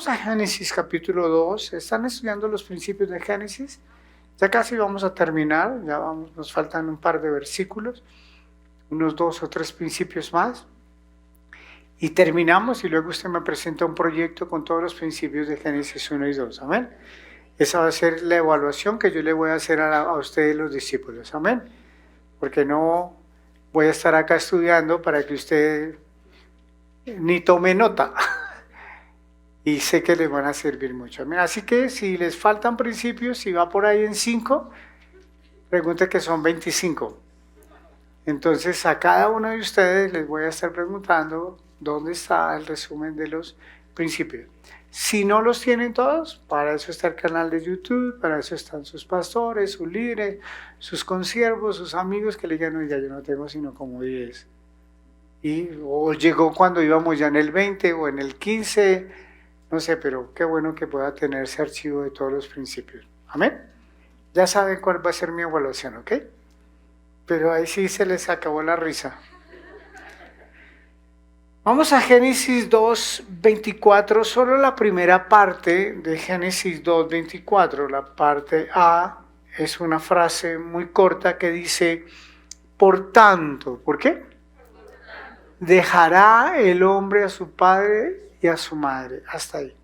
Vamos a Génesis capítulo 2. ¿Están estudiando los principios de Génesis? Ya casi vamos a terminar, nos faltan un par de versículos, unos 2 o 3 principios más. Y terminamos y luego usted me presenta un proyecto con todos los principios de Génesis 1 y 2. Amén. Esa va a ser la evaluación que yo le voy a hacer a ustedes los discípulos. Amén. Porque no voy a estar acá estudiando para que usted ni tome nota. Y sé que les van a servir mucho. Amén. Así que si les faltan principios, si va por ahí en 5, pregunte que son 25. Entonces a cada uno de ustedes les voy a estar preguntando dónde está el resumen de los principios. Si no los tienen todos, para eso está el canal de YouTube, para eso están sus pastores, sus líderes, sus consiervos, sus amigos que le digan, oiga, yo no tengo sino como 10. O llegó cuando íbamos ya en el 20 o en el 15, no sé, pero qué bueno que pueda tener ese archivo de todos los principios. Amén. Ya saben cuál va a ser mi evaluación, ¿ok? Pero ahí sí se les acabó la risa. Vamos a Génesis 2:24, solo la primera parte de Génesis 2:24, la parte A, es una frase muy corta que dice, por tanto, ¿por qué? Dejará el hombre a su padre y a su madre, hasta ahí.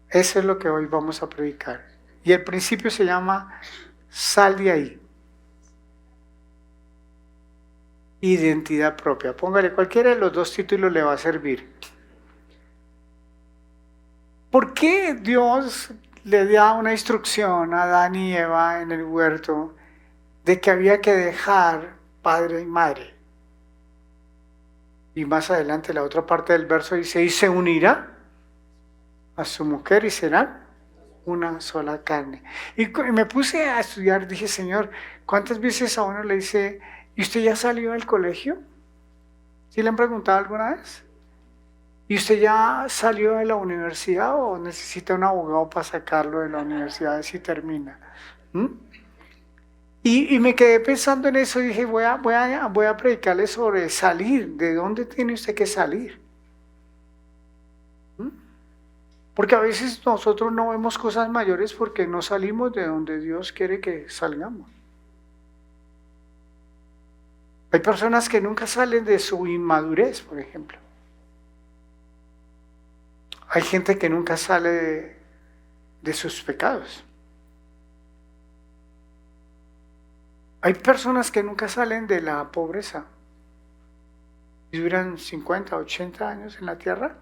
Eso es lo que hoy vamos a predicar. Y el principio se llama, sal de ahí. Identidad propia. Póngale cualquiera de los dos títulos le va a servir. ¿Por qué Dios le da una instrucción a Adán y Eva en el huerto de que había que dejar padre y madre? Y más adelante la otra parte del verso dice, y se unirá a su mujer y serán una sola carne. Y me puse a estudiar, dije, Señor, ¿cuántas veces a uno le dice, ¿y usted ya salió del colegio? ¿Sí le han preguntado alguna vez? ¿Y usted ya salió de la universidad o necesita un abogado para sacarlo de la universidad si termina? Y me quedé pensando en eso y dije, voy a predicarle sobre salir. ¿De dónde tiene usted que salir? Porque a veces nosotros no vemos cosas mayores porque no salimos de donde Dios quiere que salgamos. Hay personas que nunca salen de su inmadurez, por ejemplo. Hay gente que nunca sale de sus pecados. Hay personas que nunca salen de la pobreza. Y duran 50, 80 años en la tierra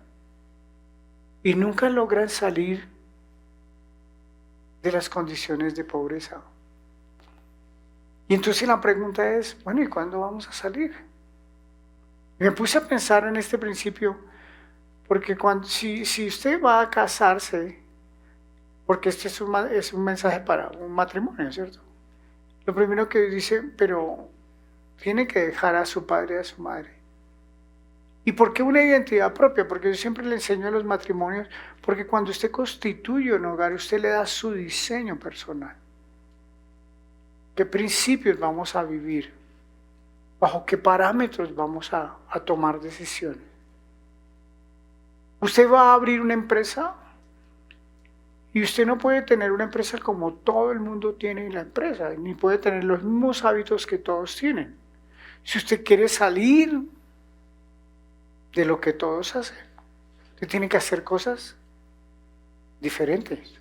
y nunca logran salir de las condiciones de pobreza. Y entonces la pregunta es, bueno, ¿y cuándo vamos a salir? Y me puse a pensar en este principio, porque si usted va a casarse, porque este es un mensaje para un matrimonio, ¿cierto? Lo primero que dice, pero tiene que dejar a su padre y a su madre. ¿Y por qué una identidad propia? Porque yo siempre le enseño a los matrimonios, porque cuando usted constituye un hogar, usted le da su diseño personal. ¿Qué principios vamos a vivir? ¿Bajo qué parámetros vamos a tomar decisiones? Usted va a abrir una empresa y usted no puede tener una empresa como todo el mundo tiene la empresa, ni puede tener los mismos hábitos que todos tienen. Si usted quiere salir de lo que todos hacen, usted tiene que hacer cosas diferentes.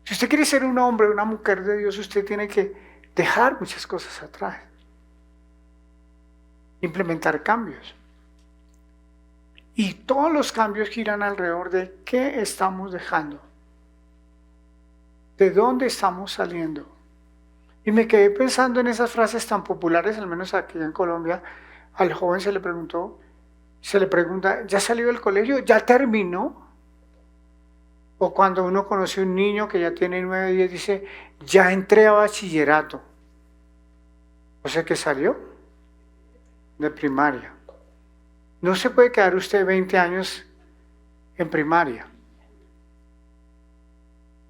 Si usted quiere ser un hombre, una mujer de Dios, usted tiene que dejar muchas cosas atrás. Implementar cambios. Y todos los cambios giran alrededor de qué estamos dejando. ¿De dónde estamos saliendo? Y me quedé pensando en esas frases tan populares, al menos aquí en Colombia. Al joven se le pregunta, ¿ya salió del colegio? ¿Ya terminó? O cuando uno conoce a un niño que ya tiene 9, 10, dice, ya entré a bachillerato. O sea que salió de primaria. No se puede quedar usted 20 años en primaria.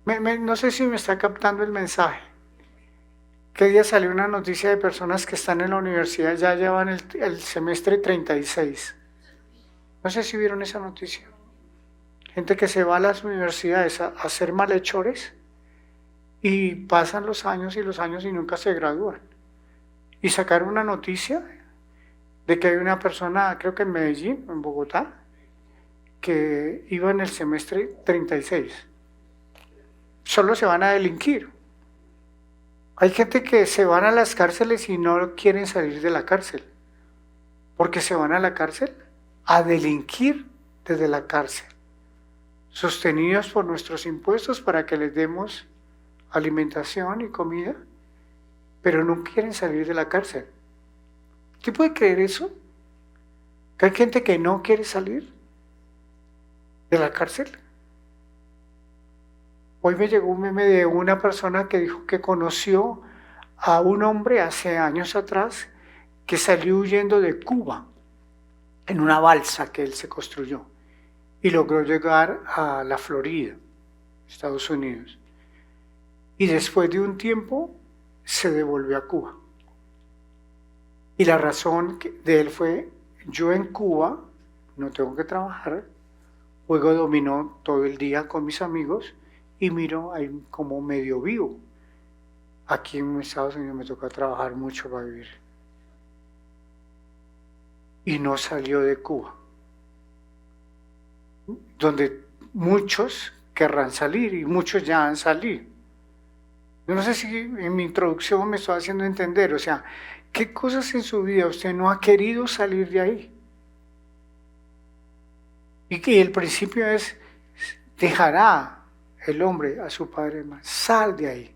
No sé si me está captando el mensaje. ¿Qué día salió una noticia de personas que están en la universidad, ya llevan el semestre 36? No sé si vieron esa noticia. Gente que se va a las universidades a hacer malhechores y pasan los años y nunca se gradúan. Y sacaron una noticia de que hay una persona, creo que en Medellín, en Bogotá, que iba en el semestre 36. Solo se van a delinquir. Hay gente que se van a las cárceles y no quieren salir de la cárcel, porque se van a la cárcel a delinquir desde la cárcel, sostenidos por nuestros impuestos para que les demos alimentación y comida, pero no quieren salir de la cárcel. ¿Quién puede creer eso? ¿Que hay gente que no quiere salir de la cárcel? Hoy me llegó un meme de una persona que dijo que conoció a un hombre hace años atrás que salió huyendo de Cuba en una balsa que él se construyó y logró llegar a la Florida, Estados Unidos. Y después de un tiempo se devolvió a Cuba. Y la razón de él fue: yo en Cuba no tengo que trabajar, juego dominó todo el día con mis amigos y miro ahí como medio vivo. Aquí en Estados Unidos me toca trabajar mucho para vivir. Y no salió de Cuba, donde muchos querrán salir y muchos ya han salido. Yo no sé si en mi introducción me estoy haciendo entender, o sea, ¿qué cosas en su vida usted no ha querido salir de ahí? Y que el principio es: dejará el hombre a su padre y madre. Sal de ahí.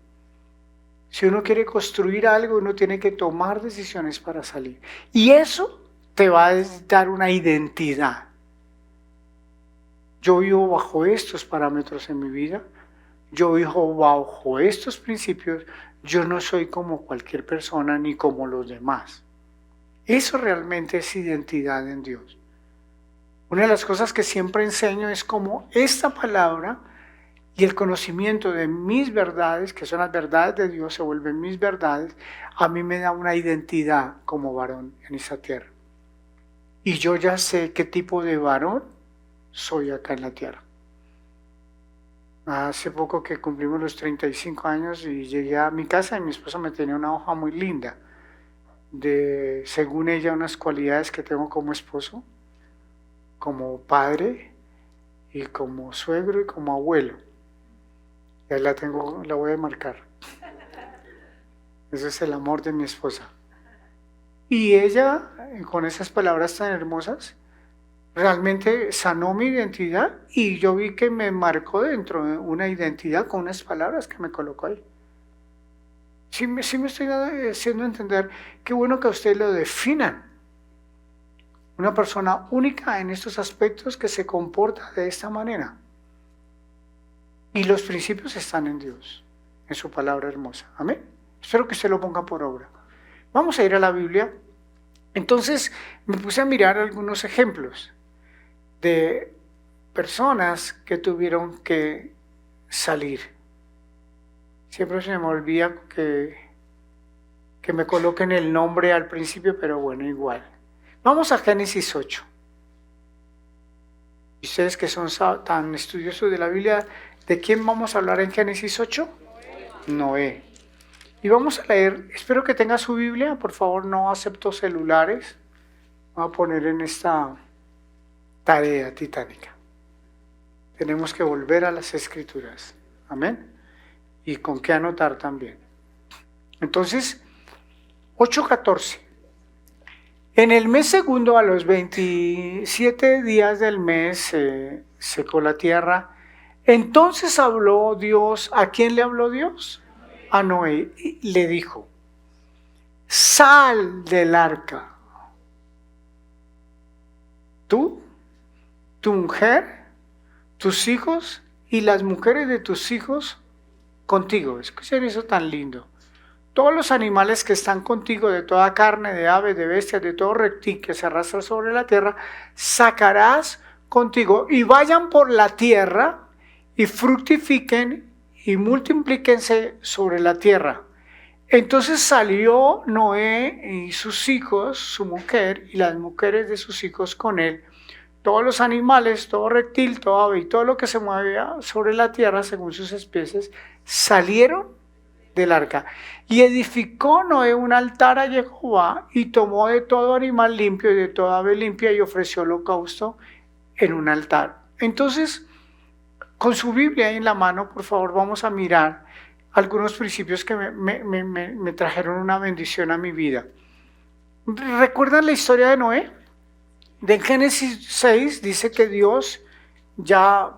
Si uno quiere construir algo, uno tiene que tomar decisiones para salir. Y eso te va a dar una identidad. Yo vivo bajo estos parámetros en mi vida. Yo vivo bajo estos principios. Yo no soy como cualquier persona ni como los demás. Eso realmente es identidad en Dios. Una de las cosas que siempre enseño es cómo esta palabra y el conocimiento de mis verdades, que son las verdades de Dios, se vuelven mis verdades, a mí me da una identidad como varón en esta tierra. Y yo ya sé qué tipo de varón soy acá en la tierra. Hace poco que cumplimos los 35 años y llegué a mi casa y mi esposa me tenía una hoja muy linda de, según ella, unas cualidades que tengo como esposo, como padre y como suegro y como abuelo. Ya la tengo, la voy a marcar. Ese es el amor de mi esposa. Y ella, con esas palabras tan hermosas, realmente sanó mi identidad y yo vi que me marcó dentro de una identidad con unas palabras que me colocó ahí. Sí me estoy haciendo entender. Qué bueno que a usted lo definan. Una persona única en estos aspectos que se comporta de esta manera. Y los principios están en Dios, en su palabra hermosa. Amén. Espero que usted lo ponga por obra. Vamos a ir a la Biblia. Entonces me puse a mirar algunos ejemplos de personas que tuvieron que salir. Siempre se me olvida que me coloquen el nombre al principio, pero bueno, igual. Vamos a Génesis 8. Y ustedes que son tan estudiosos de la Biblia, ¿de quién vamos a hablar en Génesis 8? Noé. Y vamos a leer, espero que tenga su Biblia, por favor, no acepto celulares. Voy a poner en esta tarea titánica. Tenemos que volver a las Escrituras. Amén. Y con qué anotar también. Entonces, 8:14. En el mes segundo, a los 27 días del mes, secó la tierra. Entonces habló Dios. ¿A quién le habló Dios? A Noé. Y le dijo: sal del arca. Tú, tu mujer, tus hijos y las mujeres de tus hijos contigo. Escuchen eso tan lindo. Todos los animales que están contigo, de toda carne, de aves, de bestias, de todo reptil que se arrastra sobre la tierra, sacarás contigo y vayan por la tierra y fructifiquen y multiplíquense sobre la tierra. Entonces salió Noé y sus hijos, su mujer y las mujeres de sus hijos con él, todos los animales, todo reptil, todo ave y todo lo que se movía sobre la tierra según sus especies, salieron del arca. Y edificó Noé un altar a Jehová y tomó de todo animal limpio y de toda ave limpia y ofreció holocausto en un altar. Entonces, con su Biblia ahí en la mano, por favor, vamos a mirar algunos principios que me trajeron una bendición a mi vida. ¿Recuerdan la historia de Noé? De Génesis 6 dice que Dios ya,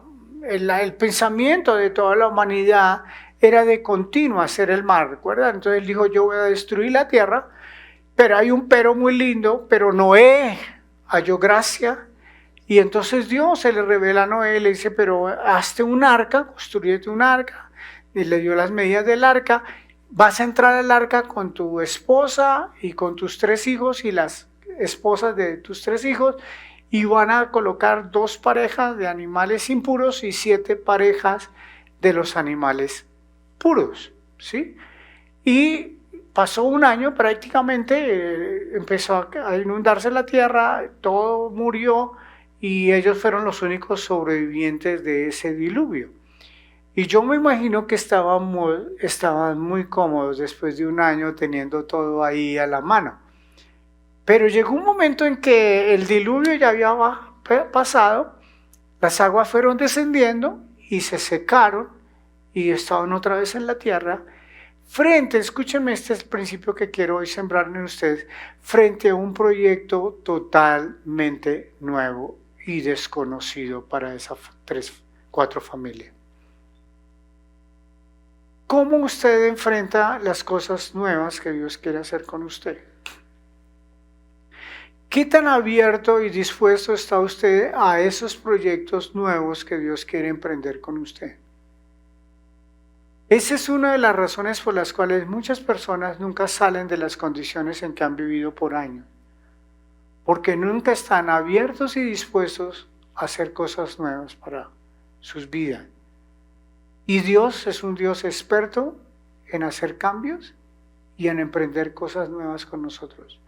el pensamiento de toda la humanidad era de continuo hacer el mal, ¿recuerdan? Entonces él dijo, yo voy a destruir la tierra, pero hay un pero muy lindo, pero Noé halló gracia, y entonces Dios se le revela a Noé, le dice, pero hazte un arca, construyete un arca, y le dio las medidas del arca, vas a entrar al arca con tu esposa y con tus 3 hijos y las esposas de tus 3 hijos, y van a colocar 2 parejas de animales impuros y 7 parejas de los animales puros, ¿sí? Y pasó un año prácticamente, empezó a inundarse la tierra, todo murió y ellos fueron los únicos sobrevivientes de ese diluvio. Y yo me imagino que estaban muy cómodos después de un año teniendo todo ahí a la mano. Pero llegó un momento en que el diluvio ya había pasado, las aguas fueron descendiendo y se secaron y estaban otra vez en la tierra, escúchenme, este es el principio que quiero hoy sembrar en ustedes, frente a un proyecto totalmente nuevo y desconocido para esas 4 familias. ¿Cómo usted enfrenta las cosas nuevas que Dios quiere hacer con usted? ¿Qué tan abierto y dispuesto está usted a esos proyectos nuevos que Dios quiere emprender con usted? Esa es una de las razones por las cuales muchas personas nunca salen de las condiciones en que han vivido por años, porque nunca están abiertos y dispuestos a hacer cosas nuevas para sus vidas. Y Dios es un Dios experto en hacer cambios y en emprender cosas nuevas con nosotros.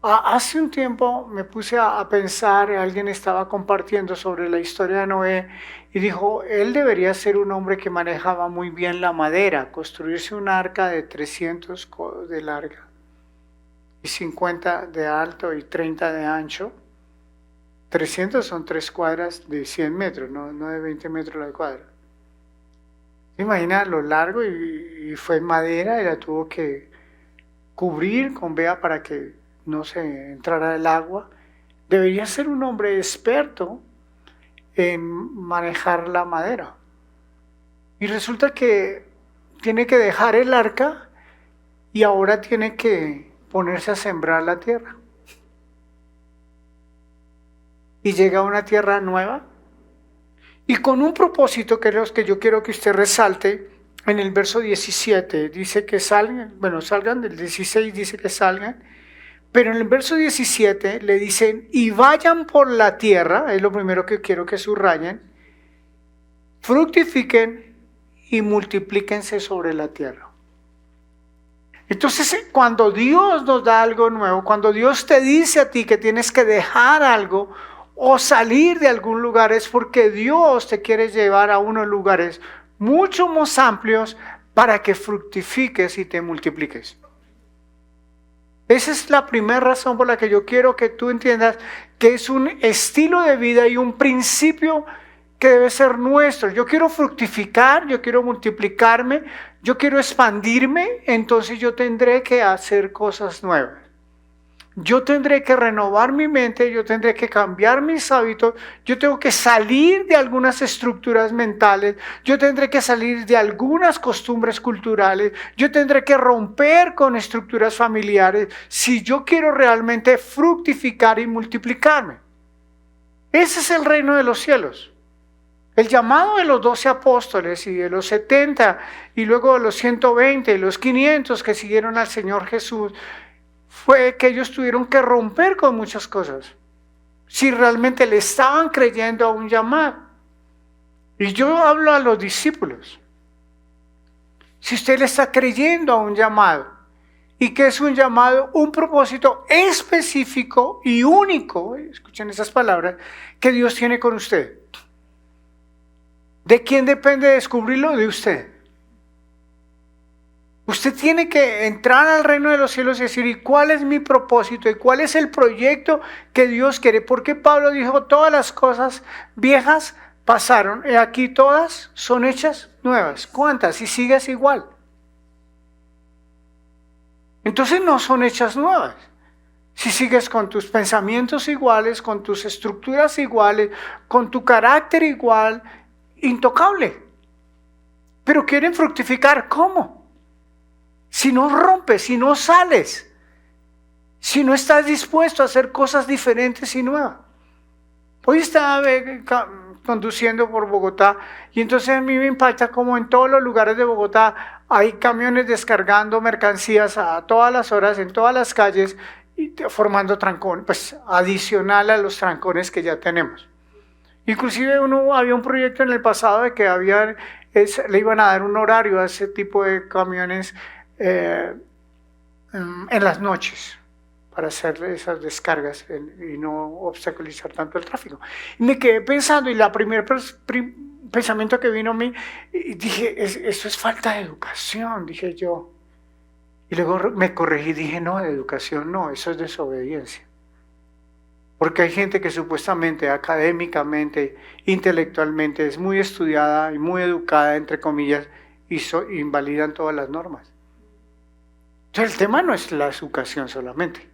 Hace un tiempo me puse a pensar, alguien estaba compartiendo sobre la historia de Noé y dijo, él debería ser un hombre que manejaba muy bien la madera, construirse un arca de 300 codos de larga y 50 de alto y 30 de ancho. 300 son 3 cuadras de 100 metros, no de 20 metros la cuadra. Imagina lo largo y fue en madera y la tuvo que cubrir con vea para que no se entrara el agua. Debería ser un hombre experto en manejar la madera. Y resulta que tiene que dejar el arca y ahora tiene que ponerse a sembrar la tierra. Y llega a una tierra nueva y con un propósito que es lo que yo quiero que usted resalte. En el verso 17 dice que salgan, del 16 dice que salgan, pero en el verso 17 le dicen, y vayan por la tierra, es lo primero que quiero que subrayen, fructifiquen y multiplíquense sobre la tierra. Entonces, cuando Dios nos da algo nuevo, cuando Dios te dice a ti que tienes que dejar algo o salir de algún lugar, es porque Dios te quiere llevar a unos lugares mucho más amplios para que fructifiques y te multipliques. Esa es la primera razón por la que yo quiero que tú entiendas que es un estilo de vida y un principio que debe ser nuestro. Yo quiero fructificar, yo quiero multiplicarme, yo quiero expandirme, entonces yo tendré que hacer cosas nuevas. Yo tendré que renovar mi mente, yo tendré que cambiar mis hábitos, yo tengo que salir de algunas estructuras mentales, yo tendré que salir de algunas costumbres culturales, yo tendré que romper con estructuras familiares si yo quiero realmente fructificar y multiplicarme. Ese es el reino de los cielos. El llamado de los 12 apóstoles y de los 70 y luego de los 120 y los 500 que siguieron al Señor Jesús fue que ellos tuvieron que romper con muchas cosas, si realmente le estaban creyendo a un llamado. Y yo hablo a los discípulos. Si usted le está creyendo a un llamado y que es un llamado, un propósito específico y único, escuchen esas palabras, que Dios tiene con usted. ¿De quién depende descubrirlo? De usted. Usted tiene que entrar al reino de los cielos y decir, ¿y cuál es mi propósito? ¿Y cuál es el proyecto que Dios quiere? Porque Pablo dijo, todas las cosas viejas pasaron, y aquí todas son hechas nuevas. ¿Cuántas? Y sigues igual. Entonces no son hechas nuevas. Si sigues con tus pensamientos iguales, con tus estructuras iguales, con tu carácter igual, intocable. Pero quieren fructificar, ¿cómo? Si no rompes, si no sales, si no estás dispuesto a hacer cosas diferentes y nuevas. Hoy estaba conduciendo por Bogotá y entonces a mí me impacta como en todos los lugares de Bogotá hay camiones descargando mercancías a todas las horas en todas las calles y formando trancón, pues adicional a los trancones que ya tenemos. Inclusive había un proyecto en el pasado de que le iban a dar un horario a ese tipo de camiones en las noches para hacer esas descargas y no obstaculizar tanto el tráfico. Y me quedé pensando, y la primer pensamiento que vino a mí, y dije, eso es falta de educación, dije yo. Y luego me corregí y dije, no, de educación no, eso es desobediencia. Porque hay gente que supuestamente, académicamente, intelectualmente, es muy estudiada y muy educada, entre comillas, y invalidan todas las normas. Entonces el tema no es la educación solamente.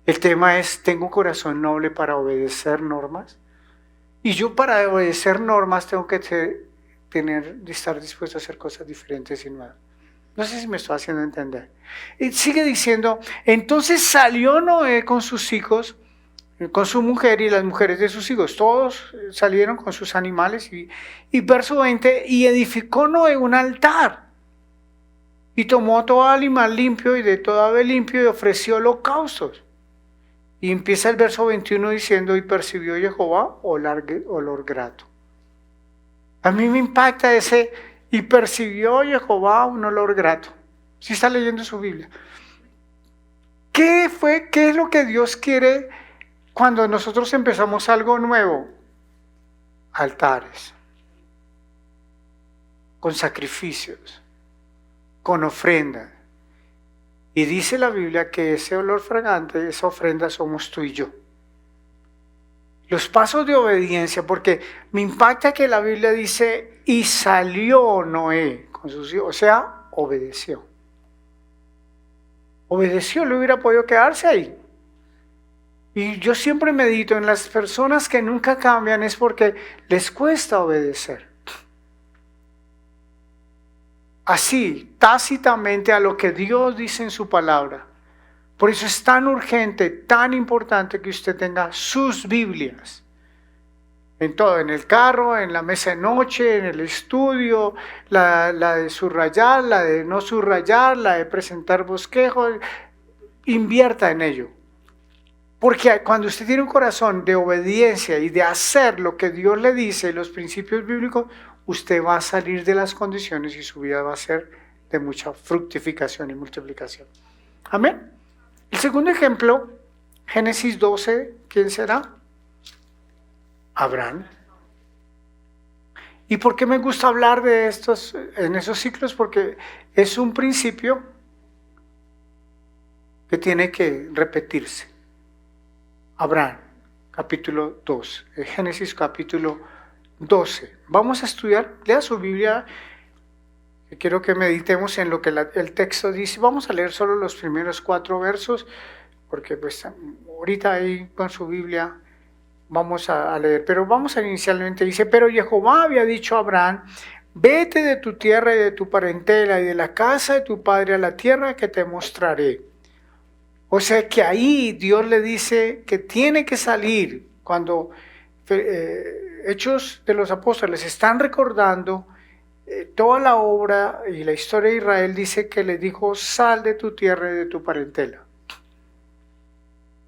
El tema es, ¿tengo un corazón noble para obedecer normas? Y yo para obedecer normas tengo que estar dispuesto a hacer cosas diferentes y nuevas. No sé si me estoy haciendo entender. Y sigue diciendo, entonces salió Noé con sus hijos, con su mujer y las mujeres de sus hijos. Todos salieron con sus animales. Y verso 20, y edificó Noé un altar. Y tomó todo animal limpio y de todo ave limpio y ofreció holocaustos. Y empieza el verso 21 diciendo, y percibió Jehová olor grato. A mí me impacta ese, y percibió Jehová un olor grato. Si está leyendo su Biblia. ¿Qué es lo que Dios quiere cuando nosotros empezamos algo nuevo? Altares. Con sacrificios. Con ofrendas. Y dice la Biblia que ese olor fragante, esa ofrenda somos tú y yo. Los pasos de obediencia, porque me impacta que la Biblia dice, y salió Noé con sus hijos, o sea, obedeció. Obedeció, le hubiera podido quedarse ahí. Y yo siempre medito en las personas que nunca cambian es porque les cuesta obedecer. Así, tácitamente a lo que Dios dice en su palabra. Por eso es tan urgente, tan importante que usted tenga sus Biblias. En todo, en el carro, en la mesa de noche, en el estudio, la de subrayar, la de no subrayar, la de presentar bosquejos. Invierta en ello. Porque cuando usted tiene un corazón de obediencia y de hacer lo que Dios le dice, los principios bíblicos, usted va a salir de las condiciones y su vida va a ser de mucha fructificación y multiplicación. Amén. El segundo ejemplo, Génesis 12, ¿quién será? Abraham. ¿Y por qué me gusta hablar de estos en esos ciclos? Porque es un principio que tiene que repetirse. Abraham, capítulo 2, Génesis capítulo 12. Vamos a estudiar, lea su Biblia, que quiero que meditemos en lo que el texto dice. Vamos a leer solo los primeros 4 versos, porque pues ahorita ahí con su Biblia vamos a leer. Pero vamos a inicialmente, dice, pero Jehová había dicho a Abraham, vete de tu tierra y de tu parentela y de la casa de tu padre a la tierra que te mostraré. O sea que ahí Dios le dice que tiene que salir. Cuando Hechos de los Apóstoles están recordando toda la obra y la historia de Israel, dice que le dijo, sal de tu tierra y de tu parentela.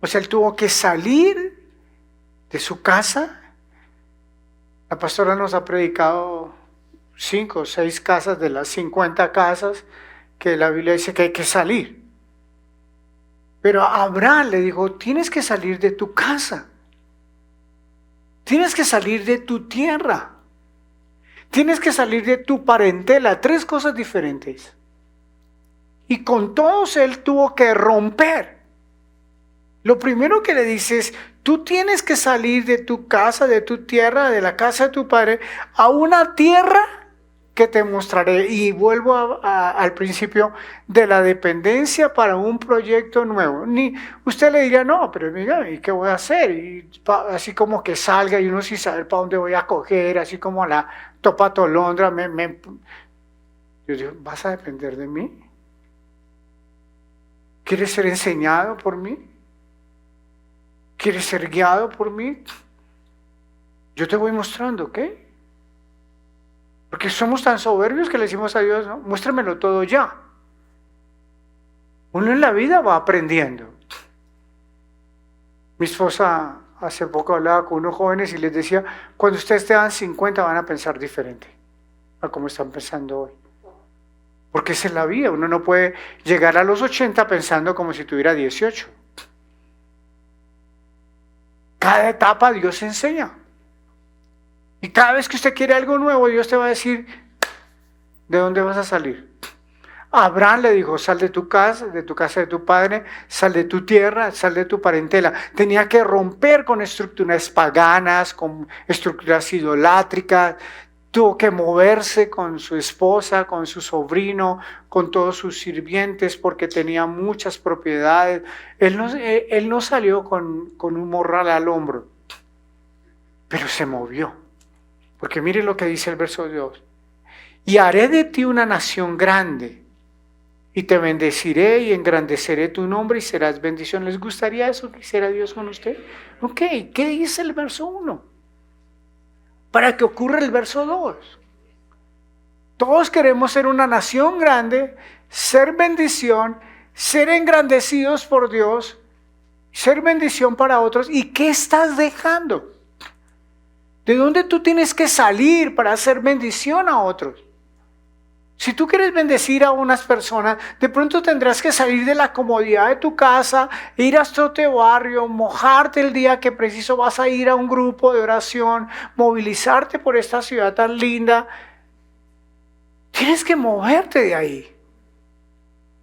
O sea, él tuvo que salir de su casa. La pastora nos ha predicado 5 o 6 casas de las 50 casas que la Biblia dice que hay que salir. Pero a Abraham le dijo, tienes que salir de tu casa. Tienes que salir de tu tierra. Tienes que salir de tu parentela. 3 cosas diferentes. Y con todos él tuvo que romper. Lo primero que le dice es, tú tienes que salir de tu casa, de tu tierra, de la casa de tu padre, a una tierra que te mostraré. Y vuelvo al principio de la dependencia para un proyecto nuevo. Usted le diría, no, pero mira, ¿y qué voy a hacer? Y así como que salga y uno sin saber para dónde voy a coger, así como la Topa Tolondra. Yo digo, ¿vas a depender de mí? ¿Quieres ser enseñado por mí? ¿Quieres ser guiado por mí? Yo te voy mostrando, ¿ok? Porque somos tan soberbios que le decimos a Dios, ¿no? Muéstramelo todo ya. Uno en la vida va aprendiendo. Mi esposa hace poco hablaba con unos jóvenes y les decía, cuando ustedes tengan 50 van a pensar diferente a como están pensando hoy. Porque esa es la vida. Uno no puede llegar a los 80 pensando como si tuviera 18. Cada etapa Dios enseña. Y cada vez que usted quiere algo nuevo, Dios te va a decir, ¿de dónde vas a salir? Abraham le dijo, sal de tu casa de tu padre, sal de tu tierra, sal de tu parentela. Tenía que romper con estructuras paganas, con estructuras idolátricas. Tuvo que moverse con su esposa, con su sobrino, con todos sus sirvientes, porque tenía muchas propiedades. Él no salió con un morral al hombro, pero se movió. Porque mire lo que dice el verso 2. Y haré de ti una nación grande, y te bendeciré y engrandeceré tu nombre y serás bendición. ¿Les gustaría eso que hiciera Dios con usted? Ok, ¿qué dice el verso 1? Para que ocurra el verso 2. Todos queremos ser una nación grande, ser bendición, ser engrandecidos por Dios, ser bendición para otros. ¿Y qué estás dejando? ¿De dónde tú tienes que salir para hacer bendición a otros? Si tú quieres bendecir a unas personas, de pronto tendrás que salir de la comodidad de tu casa, ir hasta otro barrio, mojarte el día que preciso vas a ir a un grupo de oración, movilizarte por esta ciudad tan linda. Tienes que moverte de ahí.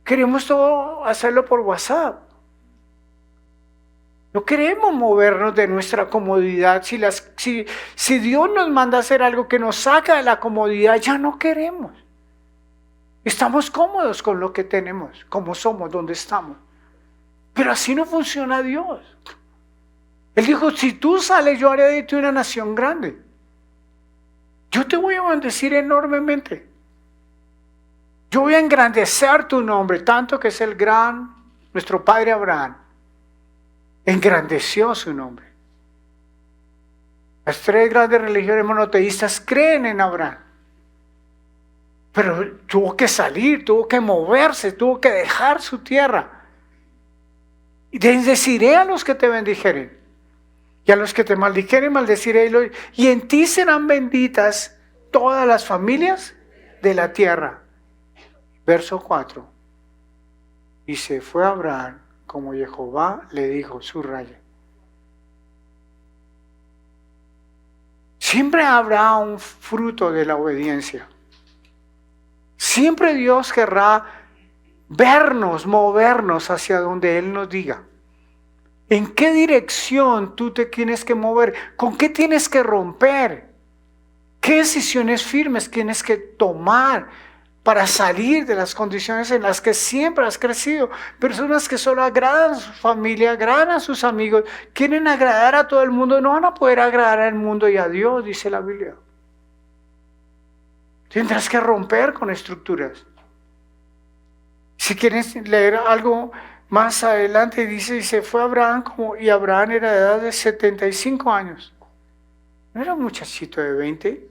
Queremos todo hacerlo por WhatsApp. No queremos movernos de nuestra comodidad. Si Dios nos manda a hacer algo que nos saca de la comodidad, ya no queremos. Estamos cómodos con lo que tenemos, como somos, donde estamos. Pero así no funciona Dios. Él dijo, si tú sales, yo haré de ti una nación grande. Yo te voy a bendecir enormemente. Yo voy a engrandecer tu nombre, tanto que es nuestro padre Abraham engrandeció su nombre. Las 3 grandes religiones monoteístas creen en Abraham. Pero tuvo que salir, tuvo que moverse, tuvo que dejar su tierra. Y bendeciré a los que te bendijeren. Y a los que te maldijeren, maldeciré. Y en ti serán benditas todas las familias de la tierra. Verso 4. Y se fue Abraham como Jehová le dijo, subraya. Siempre habrá un fruto de la obediencia. Siempre Dios querrá vernos, movernos hacia donde Él nos diga. ¿En qué dirección tú te tienes que mover? ¿Con qué tienes que romper? ¿Qué decisiones firmes tienes que tomar para salir de las condiciones en las que siempre has crecido? Personas que solo agradan a su familia, agradan a sus amigos, quieren agradar a todo el mundo, no van a poder agradar al mundo y a Dios, dice la Biblia. Tendrás que romper con estructuras. Si quieres leer algo más adelante, dice, y se fue Abraham, y Abraham era de edad de 75 años. No era un muchachito de 20.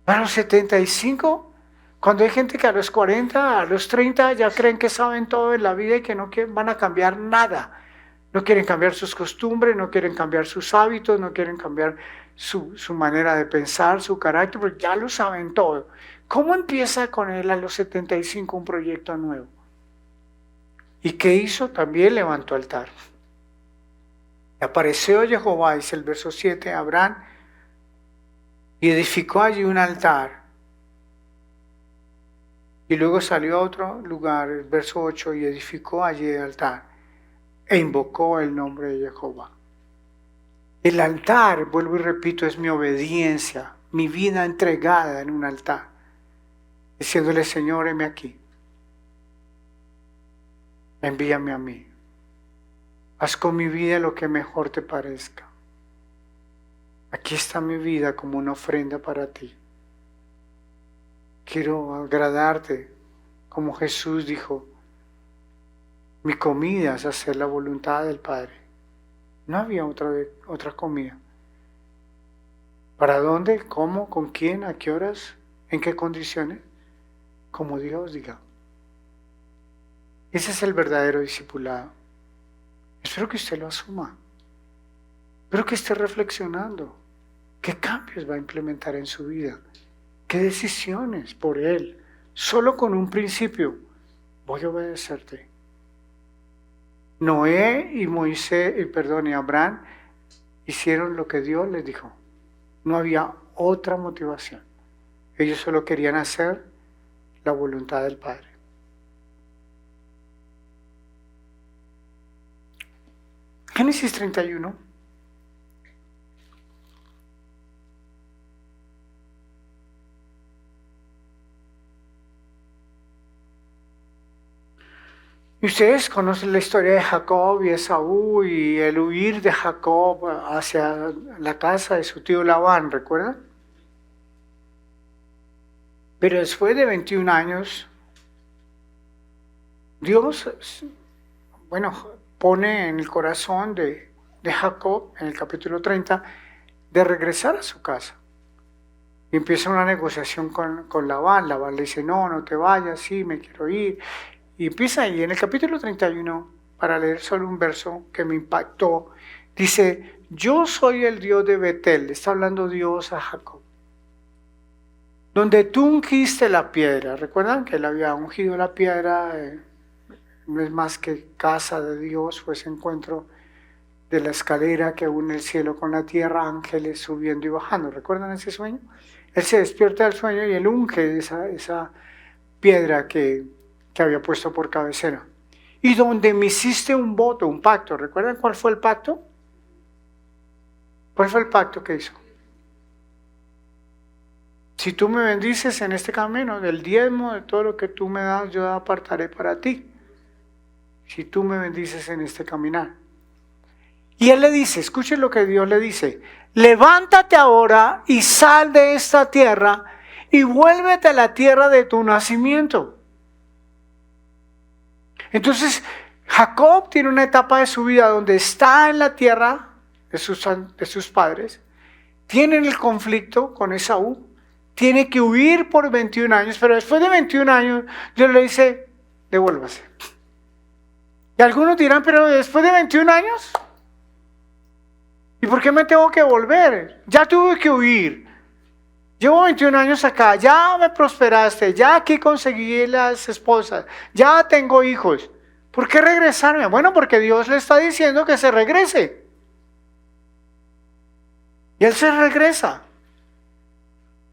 A los 75, cuando hay gente que a los 40, a los 30 ya creen que saben todo en la vida y que no van a cambiar nada. No quieren cambiar sus costumbres, no quieren cambiar sus hábitos, no quieren cambiar su manera de pensar, su carácter, porque ya lo saben todo. ¿Cómo empieza con él a los 75 un proyecto nuevo? ¿Y qué hizo? También levantó altar. Apareció Jehová, dice el verso 7, a Abraham, y edificó allí un altar. Y luego salió a otro lugar, el verso 8, y edificó allí el altar, e invocó el nombre de Jehová. El altar, vuelvo y repito, es mi obediencia, mi vida entregada en un altar, diciéndole: Señor, heme aquí, envíame a mí, haz con mi vida lo que mejor te parezca. Aquí está mi vida como una ofrenda para ti. Quiero agradarte, como Jesús dijo: mi comida es hacer la voluntad del Padre. No había otra comida. ¿Para dónde? ¿Cómo? ¿Con quién? ¿A qué horas? ¿En qué condiciones? Como Dios diga. Ese es el verdadero discipulado. Espero que usted lo asuma. Espero que esté reflexionando. ¿Qué cambios va a implementar en su vida? ¿Qué decisiones por Él? Solo con un principio: voy a obedecerte. Noé y y Abraham hicieron lo que Dios les dijo. No había otra motivación. Ellos solo querían hacer la voluntad del Padre. Génesis 31. Y ustedes conocen la historia de Jacob y Esaú y el huir de Jacob hacia la casa de su tío Labán, ¿recuerdan? Pero después de 21 años, Dios, pone en el corazón de Jacob, en el capítulo 30, de regresar a su casa. Y empieza una negociación con Labán. Labán le dice: no te vayas, sí, me quiero ir. Y empieza ahí, en el capítulo 31, para leer solo un verso que me impactó, dice: yo soy el Dios de Betel. Está hablando Dios a Jacob. Donde tú ungiste la piedra. ¿Recuerdan que él había ungido la piedra? No es más que casa de Dios, fue ese encuentro de la escalera que une el cielo con la tierra, ángeles subiendo y bajando. ¿Recuerdan ese sueño? Él se despierta del sueño y él unge esa piedra que había puesto por cabecera. Y donde me hiciste un voto, un pacto. ¿Recuerdan cuál fue el pacto? ¿Cuál fue el pacto que hizo? Si tú me bendices en este camino, del diezmo, de todo lo que tú me das, yo apartaré para ti. Si tú me bendices en este caminar. Y él le dice, escuchen lo que Dios le dice: levántate ahora y sal de esta tierra y vuélvete a la tierra de tu nacimiento. Entonces, Jacob tiene una etapa de su vida donde está en la tierra de sus padres, tiene el conflicto con Esaú, tiene que huir por 21 años, pero después de 21 años, Dios le dice: devuélvase. Y algunos dirán: pero después de 21 años, ¿y por qué me tengo que volver? Ya tuve que huir. Llevo 21 años acá, ya me prosperaste, ya aquí conseguí las esposas, ya tengo hijos. ¿Por qué regresarme? Bueno, porque Dios le está diciendo que se regrese. Y él se regresa.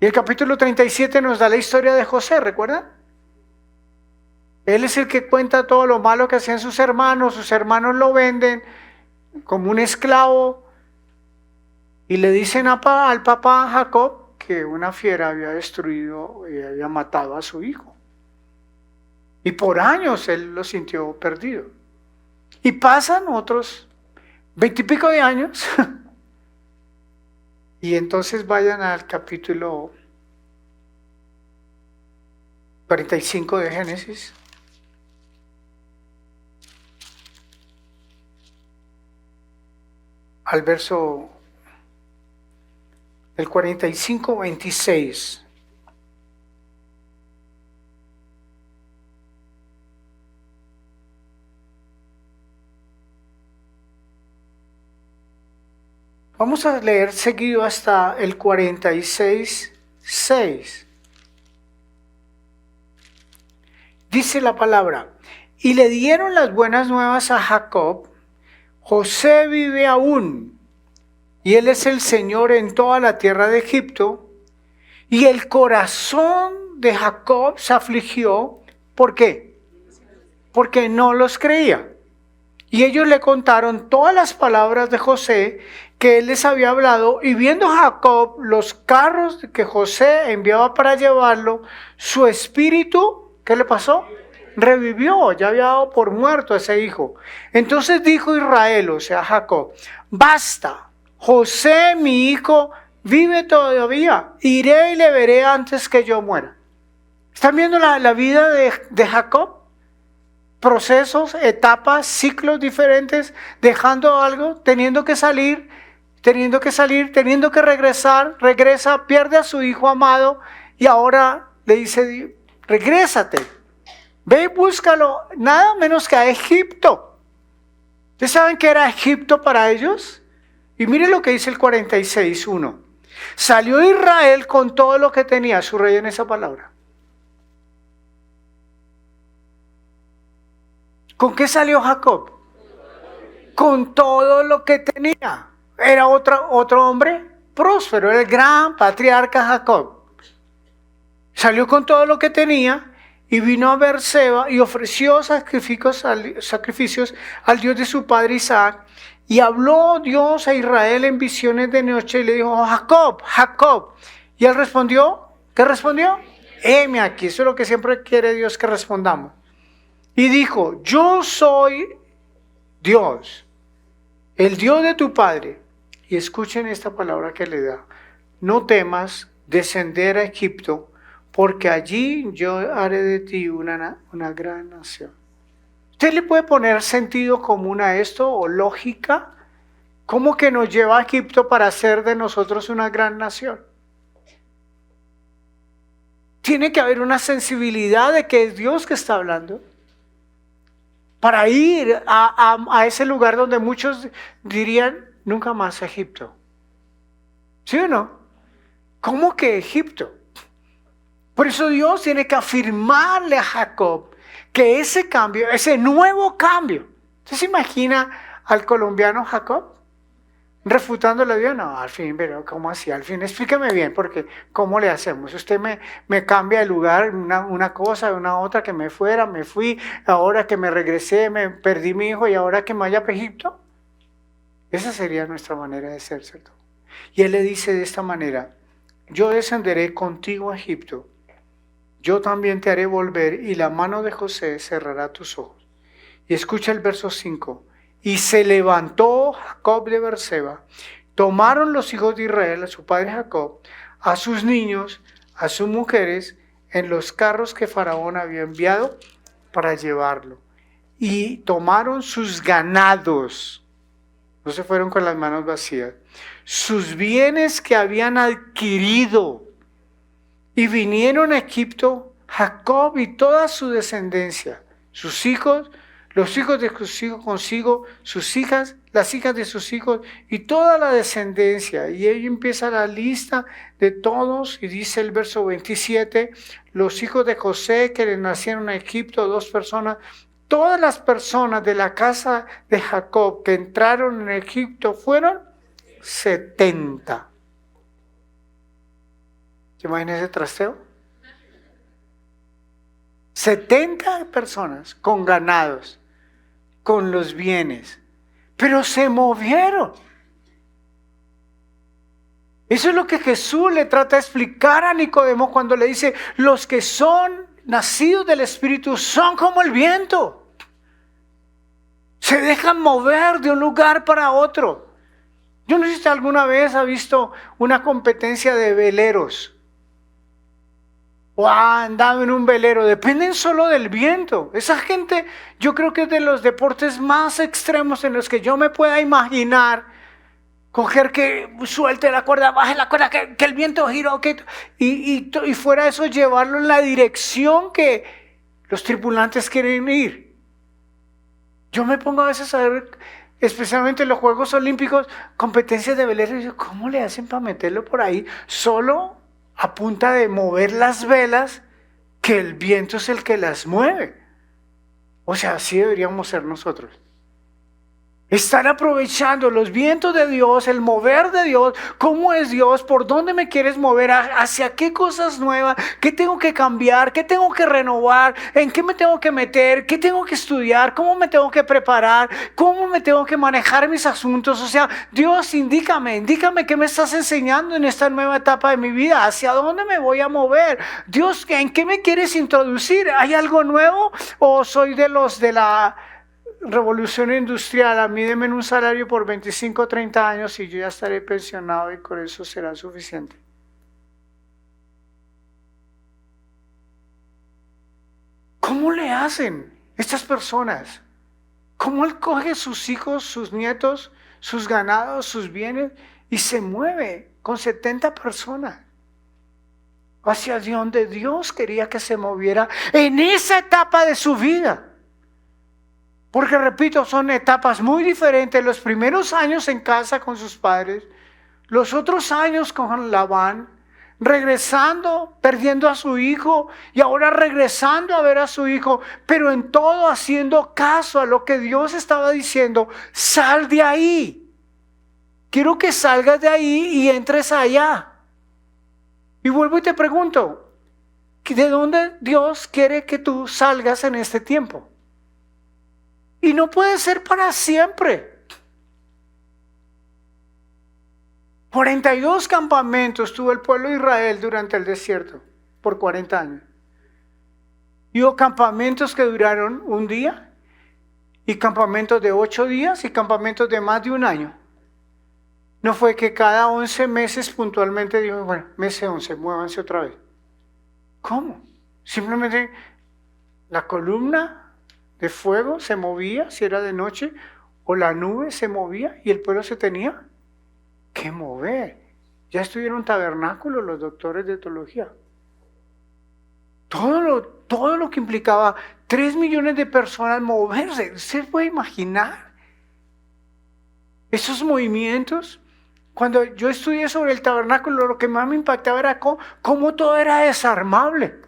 Y el capítulo 37 nos da la historia de José, ¿recuerdan? Él es el que cuenta todo lo malo que hacían sus hermanos lo venden como un esclavo. Y le dicen al papá Jacob que una fiera había destruido y había matado a su hijo. Y por años él lo sintió perdido. Y pasan otros 20 y pico de años. Y entonces vayan al capítulo 45 de Génesis. Al verso del 45-26. Vamos a leer seguido hasta el 46:6. Dice la palabra: y le dieron las buenas nuevas a Jacob: José vive aún, y él es el Señor en toda la tierra de Egipto. Y el corazón de Jacob se afligió. ¿Por qué? Porque no los creía. Y ellos le contaron todas las palabras de José que él les había hablado, y viendo Jacob los carros que José enviaba para llevarlo, su espíritu, ¿qué le pasó? Revivió, ya había dado por muerto a ese hijo. Entonces dijo Israel, o sea Jacob: basta, José mi hijo vive todavía, iré y le veré antes que yo muera. ¿Están viendo la vida de Jacob? Procesos, etapas, ciclos diferentes, dejando algo, teniendo que salir, teniendo que regresar, regresa, pierde a su hijo amado, y ahora le dice: regrésate, ve y búscalo, nada menos que a Egipto. ¿Ustedes saben qué era Egipto para ellos? Y miren lo que dice el 46:1. Salió Israel con todo lo que tenía. Subrayen esa palabra. ¿Con qué salió Jacob? Con todo lo que tenía. Era otro hombre próspero, era el gran patriarca Jacob. Salió con todo lo que tenía y vino a Beerseba y ofreció sacrificios al Dios de su padre Isaac. Y habló Dios a Israel en visiones de noche y le dijo: Jacob, Jacob. Y él respondió, ¿qué respondió? Heme aquí. Eso es lo que siempre quiere Dios que respondamos. Y dijo: yo soy Dios, el Dios de tu padre. Y escuchen esta palabra que le da: no temas descender a Egipto, porque allí yo haré de ti una gran nación. ¿Usted le puede poner sentido común a esto o lógica? ¿Cómo que nos lleva a Egipto para hacer de nosotros una gran nación? Tiene que haber una sensibilidad de que es Dios que está hablando, para ir a ese lugar donde muchos dirían: nunca más a Egipto. ¿Sí o no? ¿Cómo que Egipto? Por eso Dios tiene que afirmarle a Jacob que ese cambio, ese nuevo cambio. ¿Usted se imagina al colombiano Jacob refutándole a Dios? No, al fin, pero ¿cómo así? Al fin, explíqueme bien, porque ¿cómo le hacemos? Usted me cambia de lugar, una cosa, una otra, que me fui, ahora que me regresé, me perdí mi hijo, y ahora que me vaya a Egipto. Esa sería nuestra manera de ser, ¿cierto? Y él le dice de esta manera: yo descenderé contigo a Egipto, yo también te haré volver, y la mano de José cerrará tus ojos. Y escucha el verso 5. Y se levantó Jacob de Beerseba, tomaron los hijos de Israel a su padre Jacob, a sus niños, a sus mujeres, en los carros que Faraón había enviado para llevarlo. Y tomaron sus ganados, no se fueron con las manos vacías, sus bienes que habían adquirido, y vinieron a Egipto Jacob y toda su descendencia, sus hijos, los hijos de sus hijos consigo, sus hijas, las hijas de sus hijos y toda la descendencia. Y ahí empieza la lista de todos, y dice el verso 27, los hijos de José que le nacieron a Egipto, 2 personas. Todas las personas de la casa de Jacob que entraron en Egipto fueron 70. ¿Se imaginan ese trasteo? 70 personas con ganados, con los bienes, pero se movieron. Eso es lo que Jesús le trata de explicar a Nicodemo cuando le dice: los que son nacidos del Espíritu son como el viento, se dejan mover de un lugar para otro. Yo no sé si usted alguna vez ha visto una competencia de veleros o ha andado en un velero. Dependen solo del viento. Esa gente, yo creo que es de los deportes más extremos en los que yo me pueda imaginar. Coger que suelte la cuerda, baje la cuerda, que el viento giró, y fuera eso, llevarlo en la dirección que los tripulantes quieren ir. Yo me pongo a veces a ver, especialmente en los Juegos Olímpicos, competencias de velero, y digo: ¿cómo le hacen para meterlo por ahí? Solo a punta de mover las velas, que el viento es el que las mueve. O sea, así deberíamos ser nosotros. Estar aprovechando los vientos de Dios, el mover de Dios, cómo es Dios, por dónde me quieres mover, hacia qué cosas nuevas, qué tengo que cambiar, qué tengo que renovar, en qué me tengo que meter, qué tengo que estudiar, cómo me tengo que preparar, cómo me tengo que manejar mis asuntos. O sea, Dios, indícame qué me estás enseñando en esta nueva etapa de mi vida, hacia dónde me voy a mover. Dios, ¿en qué me quieres introducir? ¿Hay algo nuevo o soy de los de la revolución industrial? A mí denme un salario por 25 o 30 años y yo ya estaré pensionado y con eso será suficiente. ¿Cómo le hacen estas personas? ¿Cómo él coge sus hijos, sus nietos, sus ganados, sus bienes y se mueve con 70 personas hacia donde Dios quería que se moviera en esa etapa de su vida? Porque repito, son etapas muy diferentes. Los primeros años en casa con sus padres, los otros años con Labán, regresando, perdiendo a su hijo y ahora regresando a ver a su hijo, pero en todo haciendo caso a lo que Dios estaba diciendo. Sal de ahí. Quiero que salgas de ahí y entres allá. Y vuelvo y te pregunto, ¿de dónde Dios quiere que tú salgas en este tiempo? Y no puede ser para siempre. 42 campamentos tuvo el pueblo de Israel durante el desierto, por 40 años. Y hubo campamentos que duraron un día, y campamentos de 8 días, y campamentos de más de un año. No fue que cada 11 meses puntualmente dijo, bueno, mes 11, muévanse otra vez. ¿Cómo? Simplemente la columna de fuego se movía si era de noche, o la nube se movía y el pueblo se tenía que mover. Ya estuvieron tabernáculos los doctores de teología. Todo lo que implicaba 3 millones de personas moverse. ¿Usted puede imaginar esos movimientos? Cuando yo estudié sobre el tabernáculo, lo que más me impactaba era cómo todo era desarmable.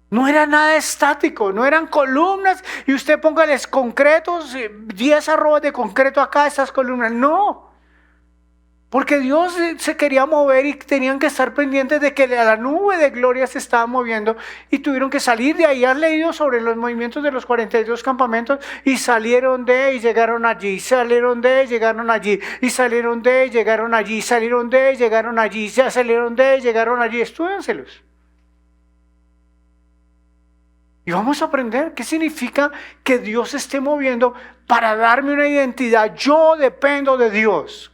No era nada estático, no eran columnas y usted póngales concretos, 10 arrobas de concreto acá, estas columnas. No, porque Dios se quería mover y tenían que estar pendientes de que la nube de gloria se estaba moviendo y tuvieron que salir de ahí. Han leído sobre los movimientos de los 42 campamentos y salieron de y llegaron allí, salieron de y llegaron allí, y salieron de y llegaron allí, salieron de y llegaron allí, ya salieron de y llegaron allí. Estúdienselos. Y vamos a aprender qué significa que Dios esté moviendo para darme una identidad. Yo dependo de Dios.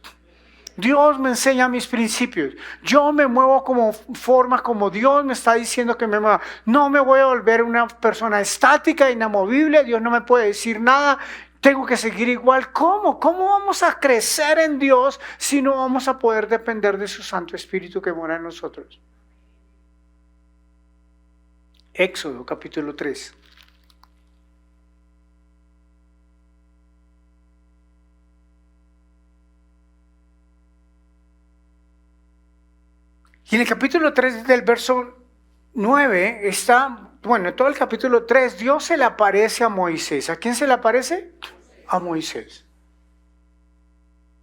Dios me enseña mis principios. Yo me muevo como forma, como Dios me está diciendo que me mueva. No me voy a volver una persona estática, inamovible. Dios no me puede decir nada. Tengo que seguir igual. ¿Cómo? ¿Cómo vamos a crecer en Dios si no vamos a poder depender de su Santo Espíritu que mora en nosotros? Éxodo capítulo 3. Y en el capítulo 3 del verso 9 está, bueno, en todo el capítulo 3 Dios se le aparece a Moisés. ¿A quién se le aparece? A Moisés.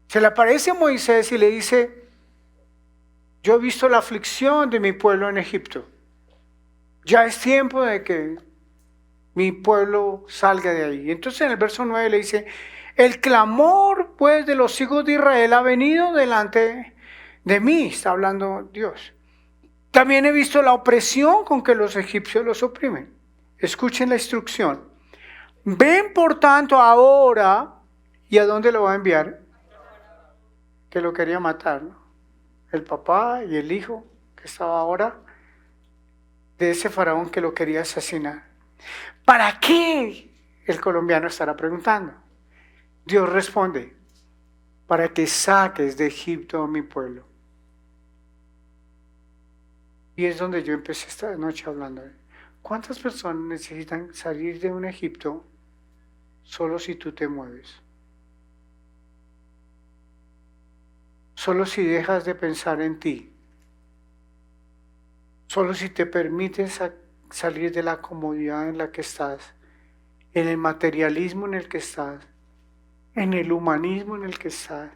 Se le aparece a Moisés y le dice, yo he visto la aflicción de mi pueblo en Egipto. Ya es tiempo de que mi pueblo salga de ahí. Entonces en el verso 9 le dice, el clamor pues de los hijos de Israel ha venido delante de mí, está hablando Dios. También he visto la opresión con que los egipcios los oprimen. Escuchen la instrucción. Ven por tanto ahora, ¿y a dónde lo va a enviar? Que lo quería matar, ¿no? El papá y el hijo que estaba ahora de ese faraón que lo quería asesinar. ¿Para qué? El colombiano estará preguntando. Dios responde, para que saques de Egipto a mi pueblo. Y es donde yo empecé esta noche hablando. ¿Cuántas personas necesitan salir de un Egipto solo si tú te mueves? Solo si dejas de pensar en ti. Solo si te permites salir de la comodidad en la que estás, en el materialismo en el que estás, en el humanismo en el que estás,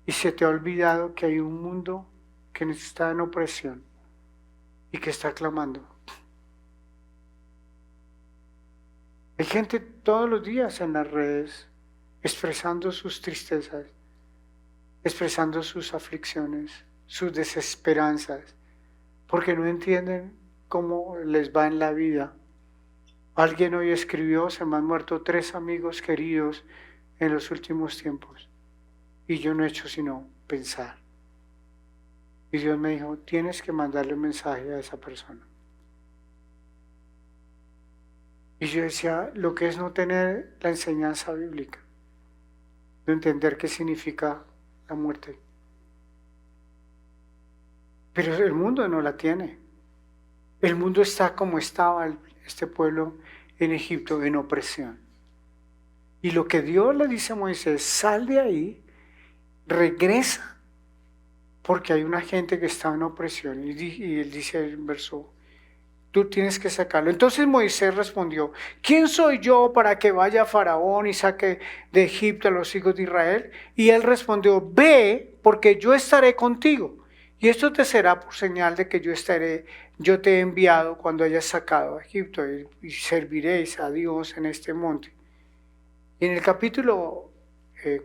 y se te ha olvidado que hay un mundo que está en opresión y que está clamando. Hay gente todos los días en las redes expresando sus tristezas, expresando sus aflicciones, sus desesperanzas, porque no entienden cómo les va en la vida. Alguien hoy escribió: se me han muerto 3 amigos queridos en los últimos tiempos, y yo no he hecho sino pensar. Y Dios me dijo: tienes que mandarle un mensaje a esa persona. Y yo decía, lo que es no tener la enseñanza bíblica, no entender qué significa la muerte. Pero el mundo no la tiene. El mundo está como estaba este pueblo en Egipto, en opresión. Y lo que Dios le dice a Moisés: sal de ahí, regresa, porque hay una gente que está en opresión. Y él dice en el verso: tú tienes que sacarlo. Entonces Moisés respondió: ¿quién soy yo para que vaya a Faraón y saque de Egipto a los hijos de Israel? Y él respondió: ve, porque yo estaré contigo. Y esto te será por señal de que yo te he enviado cuando hayas sacado a Egipto, y serviréis a Dios en este monte. Y en el capítulo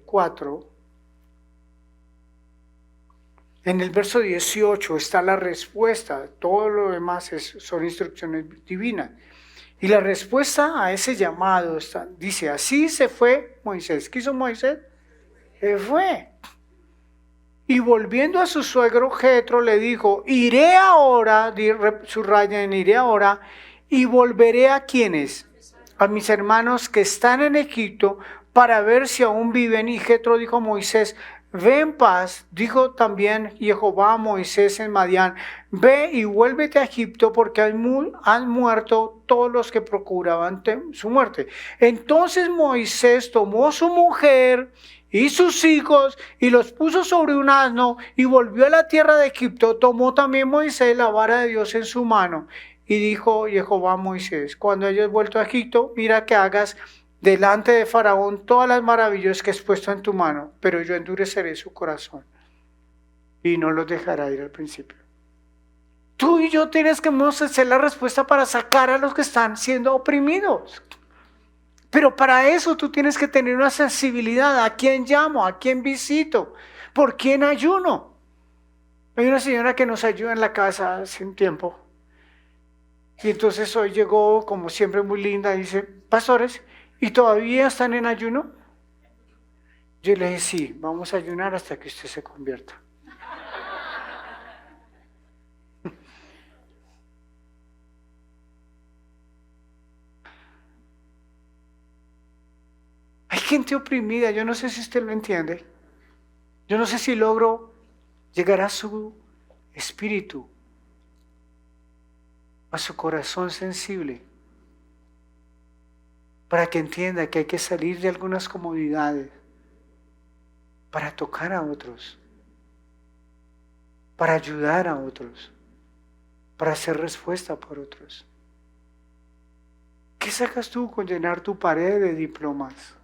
4, en el verso 18 está la respuesta. Todo lo demás son instrucciones divinas. Y la respuesta a ese llamado dice: así se fue Moisés. ¿Qué hizo Moisés? Se fue. Y volviendo a su suegro Jetro le dijo: iré ahora, subraya en iré ahora, y volveré a quienes, a mis hermanos que están en Egipto, para ver si aún viven. Y Jetro dijo a Moisés: ve en paz. Dijo también Jehová a Moisés en Madián: ve y vuélvete a Egipto, porque han muerto todos los que procuraban su muerte. Entonces Moisés tomó su mujer y sus hijos y los puso sobre un asno y volvió a la tierra de Egipto. Tomó también Moisés la vara de Dios en su mano. Y dijo Jehová a Moisés: cuando hayas vuelto a Egipto, mira que hagas delante de Faraón todas las maravillas que has puesto en tu mano, pero yo endureceré su corazón y no los dejará ir al principio. Tú y yo tienes que hacer la respuesta para sacar a los que están siendo oprimidos. Pero para eso tú tienes que tener una sensibilidad. ¿A quién llamo? ¿A quién visito? ¿Por quién ayuno? Hay una señora que nos ayuda en la casa hace un tiempo. Y entonces hoy llegó, como siempre, muy linda, y dice: pastores, ¿y todavía están en ayuno? Yo le dije: sí, vamos a ayunar hasta que usted se convierta. Hay gente oprimida, yo no sé si usted lo entiende. Yo no sé si logro llegar a su espíritu, a su corazón sensible, para que entienda que hay que salir de algunas comodidades para tocar a otros, para ayudar a otros, para hacer respuesta por otros. ¿Qué sacas tú con llenar tu pared de diplomas,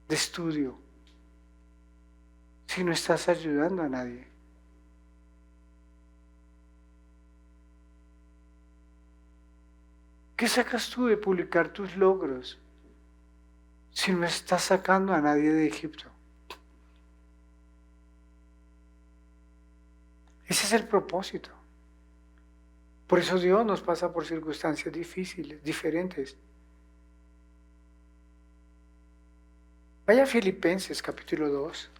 de estudio, si no estás ayudando a nadie? ¿Qué sacas tú de publicar tus logros si no estás sacando a nadie de Egipto? Ese es el propósito. Por eso Dios nos pasa por circunstancias difíciles, diferentes. Vaya a Filipenses capítulo 2.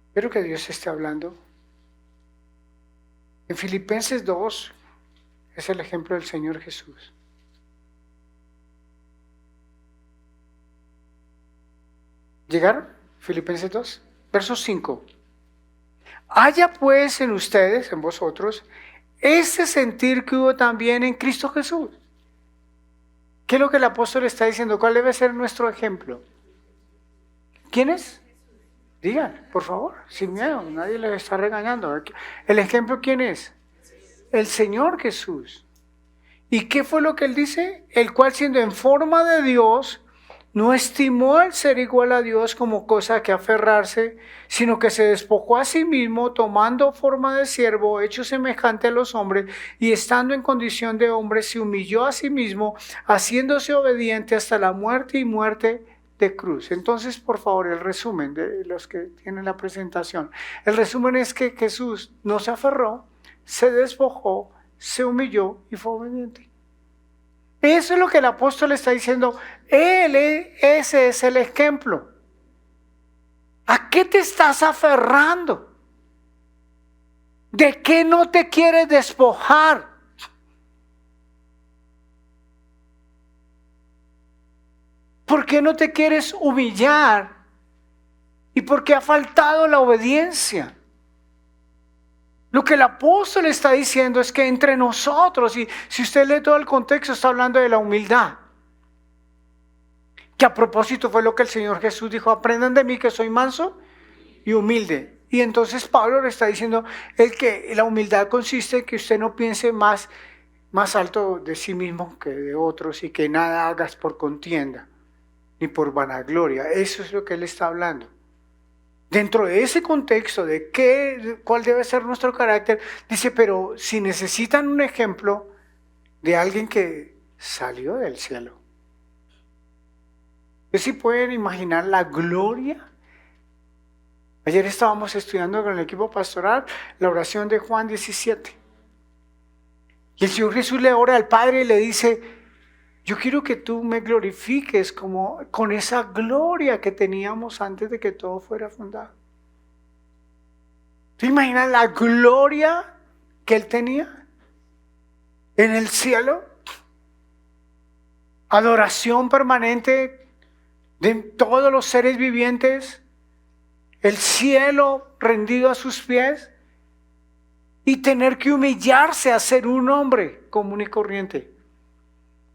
Espero que Dios esté hablando. En Filipenses 2 es el ejemplo del Señor Jesús. ¿Llegaron? Filipenses 2, verso 5. Haya pues en ustedes, en vosotros, ese sentir que hubo también en Cristo Jesús. ¿Qué es lo que el apóstol está diciendo? ¿Cuál debe ser nuestro ejemplo? ¿Quién es? Digan, por favor, sin miedo, nadie les está regañando. ¿El ejemplo quién es? El Señor Jesús. ¿Y qué fue lo que él dice? El cual siendo en forma de Dios, no estimó el ser igual a Dios como cosa a que aferrarse, sino que se despojó a sí mismo, tomando forma de siervo, hecho semejante a los hombres, y estando en condición de hombre, se humilló a sí mismo, haciéndose obediente hasta la muerte y muerte de cruz. Entonces, por favor, el resumen de los que tienen la presentación. El resumen es que Jesús no se aferró, se despojó, se humilló y fue obediente. Eso es lo que el apóstol está diciendo. Ese es el ejemplo. ¿A qué te estás aferrando? ¿De qué no te quieres despojar? ¿Por qué no te quieres humillar? ¿Y por qué ha faltado la obediencia? Lo que el apóstol está diciendo es que entre nosotros, y si usted lee todo el contexto, está hablando de la humildad. Que a propósito fue lo que el Señor Jesús dijo: aprendan de mí que soy manso y humilde. Y entonces Pablo le está diciendo que la humildad consiste en que usted no piense más alto de sí mismo que de otros, y que nada hagas por contienda ni por vanagloria. Eso es lo que él está hablando. Dentro de ese contexto de cuál debe ser nuestro carácter, dice, pero si necesitan un ejemplo de alguien que salió del cielo. ¿Ustedes sí pueden imaginar la gloria? Ayer estábamos estudiando con el equipo pastoral la oración de Juan 17. Y el Señor Jesús le ora al Padre y le dice: yo quiero que tú me glorifiques como con esa gloria que teníamos antes de que todo fuera fundado. ¿Te imaginas la gloria que él tenía en el cielo? Adoración permanente de todos los seres vivientes, el cielo rendido a sus pies, y tener que humillarse a ser un hombre común y corriente,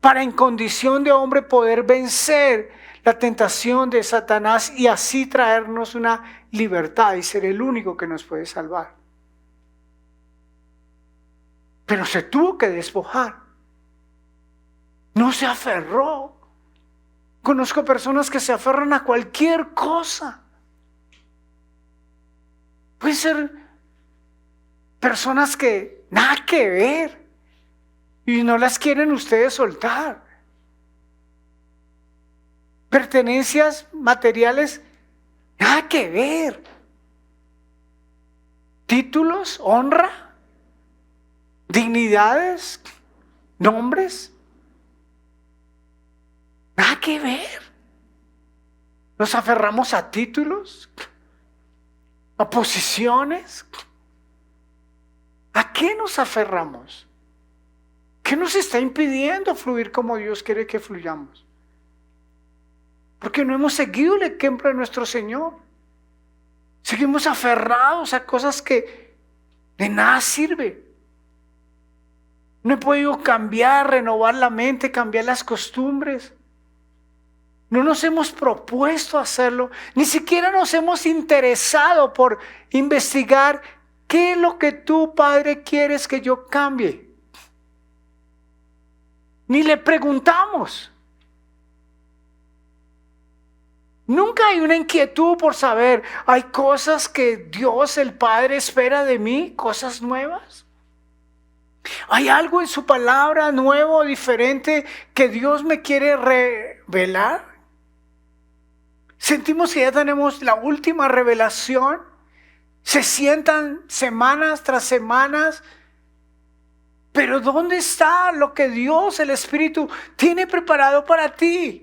para en condición de hombre poder vencer la tentación de Satanás y así traernos una libertad y ser el único que nos puede salvar. Pero se tuvo que despojar. No se aferró. Conozco personas que se aferran a cualquier cosa. Pueden ser personas que nada que ver y no las quieren ustedes soltar. Pertenencias materiales, nada que ver. Títulos, honra, dignidades, nombres, nada que ver. Nos aferramos a títulos, a posiciones. ¿A qué nos aferramos? ¿Qué nos está impidiendo fluir como Dios quiere que fluyamos? Porque no hemos seguido el ejemplo de nuestro Señor. Seguimos aferrados a cosas que de nada sirve. No he podido cambiar, renovar la mente, cambiar las costumbres. No nos hemos propuesto hacerlo. Ni siquiera nos hemos interesado por investigar qué es lo que tú, Padre, quieres que yo cambie. Ni le preguntamos. Nunca hay una inquietud por saber, ¿hay cosas que Dios el Padre espera de mí? ¿Cosas nuevas? ¿Hay algo en su palabra nuevo, diferente, que Dios me quiere revelar? Sentimos que ya tenemos la última revelación. Se sientan semanas tras semanas. Pero ¿dónde está lo que Dios, el Espíritu, tiene preparado para ti?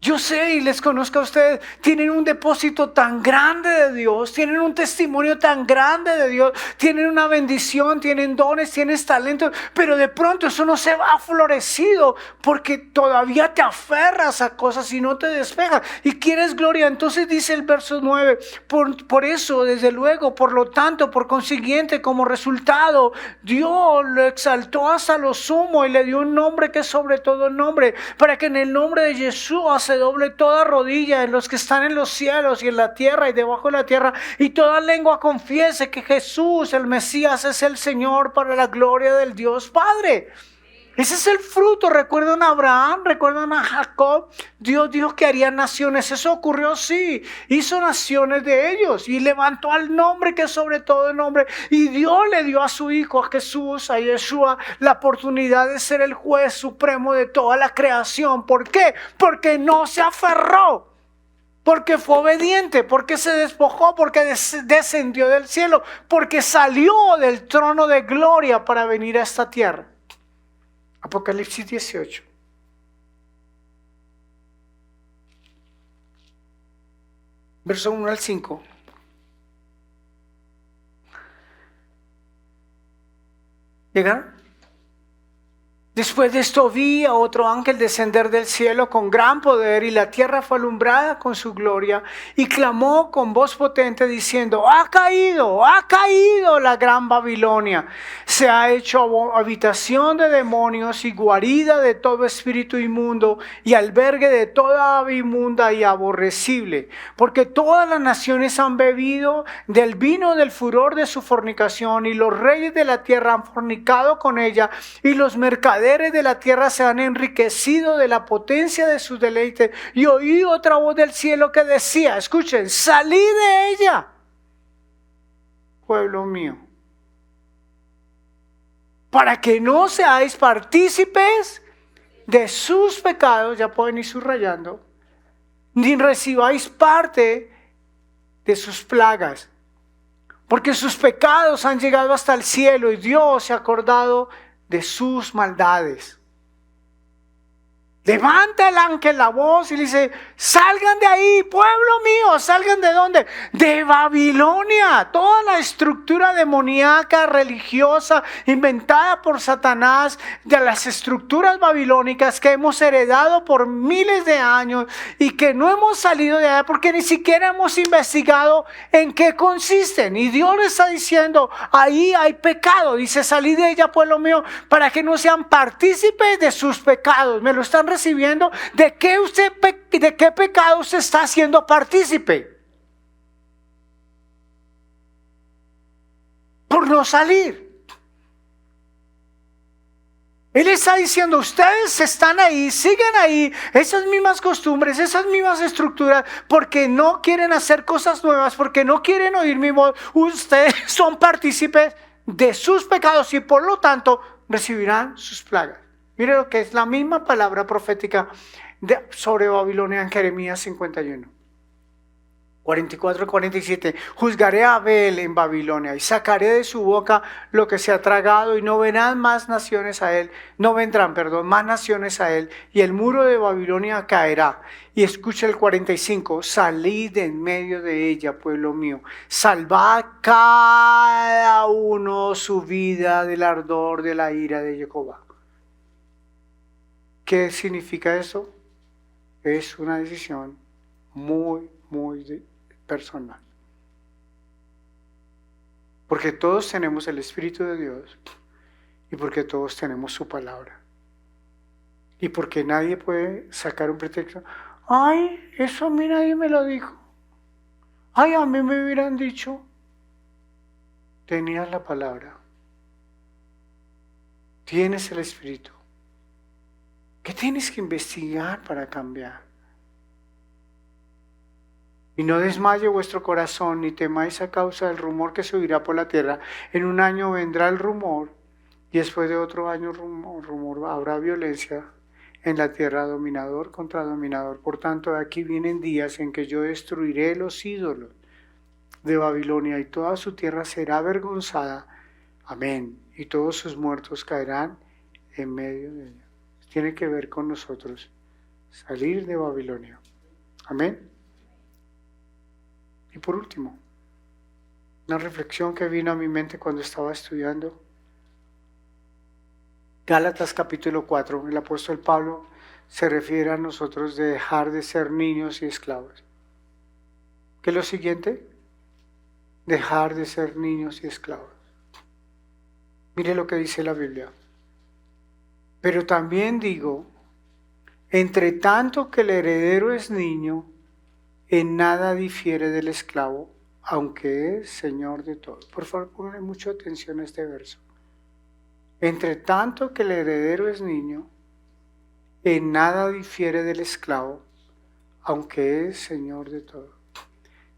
Yo sé y les conozco a ustedes, tienen un depósito tan grande de Dios, tienen un testimonio tan grande de Dios, tienen una bendición, tienen dones, tienen talentos, pero de pronto eso no se va florecido porque todavía te aferras a cosas y no te despejas y quieres gloria. Entonces dice el verso 9, por eso, desde luego, por lo tanto, por consiguiente, como resultado, Dios lo exaltó hasta lo sumo y le dio un nombre que es sobre todo nombre, para que en el nombre de Jesús se doble toda rodilla en los que están en los cielos y en la tierra y debajo de la tierra, y toda lengua confiese que Jesús, el Mesías, es el Señor, para la gloria del Dios Padre. Ese es el fruto. Recuerdan a Abraham, recuerdan a Jacob. Dios dijo que haría naciones. Eso ocurrió, sí. Hizo naciones de ellos y levantó al nombre que es sobre todo el nombre. Y Dios le dio a su Hijo, a Jesús, a Yeshua, la oportunidad de ser el juez supremo de toda la creación. ¿Por qué? Porque no se aferró. Porque fue obediente, porque se despojó, porque descendió del cielo, porque salió del trono de gloria para venir a esta tierra. Apocalipsis 18. Verso 1 al 5. ¿Llegaron? Después de esto vi a otro ángel descender del cielo con gran poder, y la tierra fue alumbrada con su gloria, y clamó con voz potente diciendo: ha caído la gran Babilonia, se ha hecho habitación de demonios y guarida de todo espíritu inmundo y albergue de toda ave inmunda y aborrecible, porque todas las naciones han bebido del vino del furor de su fornicación, y los reyes de la tierra han fornicado con ella, y los mercaderes de la tierra se han enriquecido de la potencia de sus deleites. Y oí otra voz del cielo que decía, escuchen: salid de ella, pueblo mío, para que no seáis partícipes de sus pecados, ya pueden ir subrayando, ni recibáis parte de sus plagas, porque sus pecados han llegado hasta el cielo y Dios se ha acordado de sus maldades. Levanta el ángel la voz y dice: salgan de ahí, pueblo mío. ¿Salgan de dónde? De Babilonia. Toda la estructura demoníaca, religiosa, inventada por Satanás, de las estructuras babilónicas que hemos heredado por miles de años y que no hemos salido de allá porque ni siquiera hemos investigado en qué consisten. Y Dios le está diciendo: ahí hay pecado. Dice: salid de ella, pueblo mío, para que no sean partícipes de sus pecados. Me lo están recibiendo. ¿De qué pecado usted está siendo partícipe? Por no salir. Él está diciendo: ustedes están ahí, siguen ahí, esas mismas costumbres, esas mismas estructuras, porque no quieren hacer cosas nuevas, porque no quieren oír mi voz. Ustedes son partícipes de sus pecados y por lo tanto recibirán sus plagas. Mire lo que es la misma palabra profética sobre Babilonia en Jeremías 51. 44 y 47. Juzgaré a Abel en Babilonia y sacaré de su boca lo que se ha tragado, y no vendrán más naciones a él, más naciones a él, y el muro de Babilonia caerá. Y escucha el 45. Salid en medio de ella, pueblo mío, salvad cada uno su vida del ardor de la ira de Jehová. ¿Qué significa eso? Es una decisión muy personal. Porque todos tenemos el Espíritu de Dios y porque todos tenemos su palabra. Y porque nadie puede sacar un pretexto. Ay, eso a mí nadie me lo dijo. Ay, a mí me hubieran dicho. Tenías la palabra. Tienes el Espíritu. ¿Qué tienes que investigar para cambiar? Y no desmaye vuestro corazón, ni temáis a causa del rumor que se oirá por la tierra. En un año vendrá el rumor, y después de otro año rumor habrá violencia en la tierra, dominador contra dominador. Por tanto, de aquí vienen días en que yo destruiré los ídolos de Babilonia, y toda su tierra será avergonzada. Amén. Y todos sus muertos caerán en medio de ella. Tiene que ver con nosotros salir de Babilonia. Amén. Y por último, una reflexión que vino a mi mente cuando estaba estudiando Gálatas capítulo 4. El apóstol Pablo se refiere a nosotros de dejar de ser niños y esclavos. ¿Qué es lo siguiente? Dejar de ser niños y esclavos. Mire lo que dice la Biblia. Pero también digo, Entre tanto que el heredero es niño, en nada difiere del esclavo, aunque es señor de todo. Por favor, pongan mucha atención a este verso. Entre tanto que el heredero es niño, en nada difiere del esclavo, aunque es señor de todo,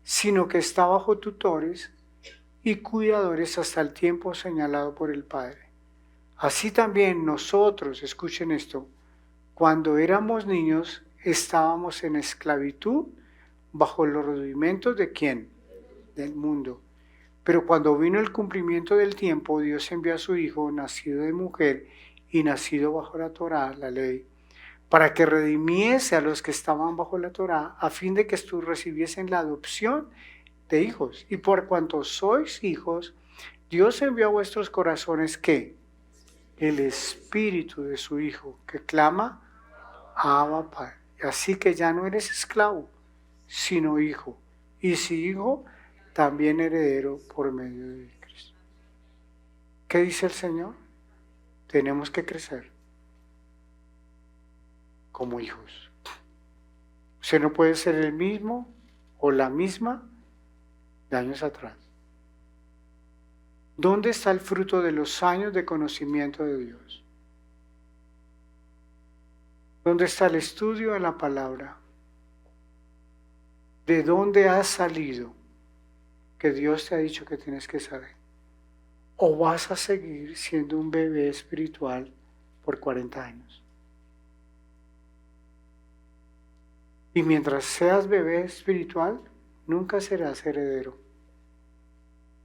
sino que está bajo tutores y cuidadores hasta el tiempo señalado por el Padre. Así también nosotros, escuchen esto, cuando éramos niños estábamos en esclavitud bajo los rudimentos ¿de quién? Del mundo. Pero cuando vino el cumplimiento del tiempo, Dios envió a su Hijo, nacido de mujer y nacido bajo la Torá, la ley, para que redimiese a los que estaban bajo la Torá, a fin de que estos recibiesen la adopción de hijos. Y por cuanto sois hijos, Dios envió a vuestros corazones ¿qué? El espíritu de su Hijo, que clama, Abba Padre. Así que ya no eres esclavo, sino hijo. Y si hijo, también heredero por medio de Cristo. ¿Qué dice el Señor? Tenemos que crecer como hijos. Usted no puede ser el mismo o la misma de años atrás. ¿Dónde está el fruto de los años de conocimiento de Dios? ¿Dónde está el estudio de la palabra? ¿De dónde has salido que Dios te ha dicho que tienes que saber? ¿O vas a seguir siendo un bebé espiritual por 40 años? Y mientras seas bebé espiritual, nunca serás heredero.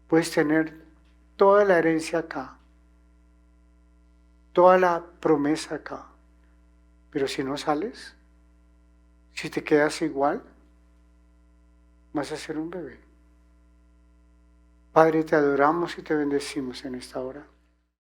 Puedes tener toda la herencia acá, toda la promesa acá, pero si no sales, si te quedas igual, vas a ser un bebé. Padre, te adoramos y te bendecimos en esta hora.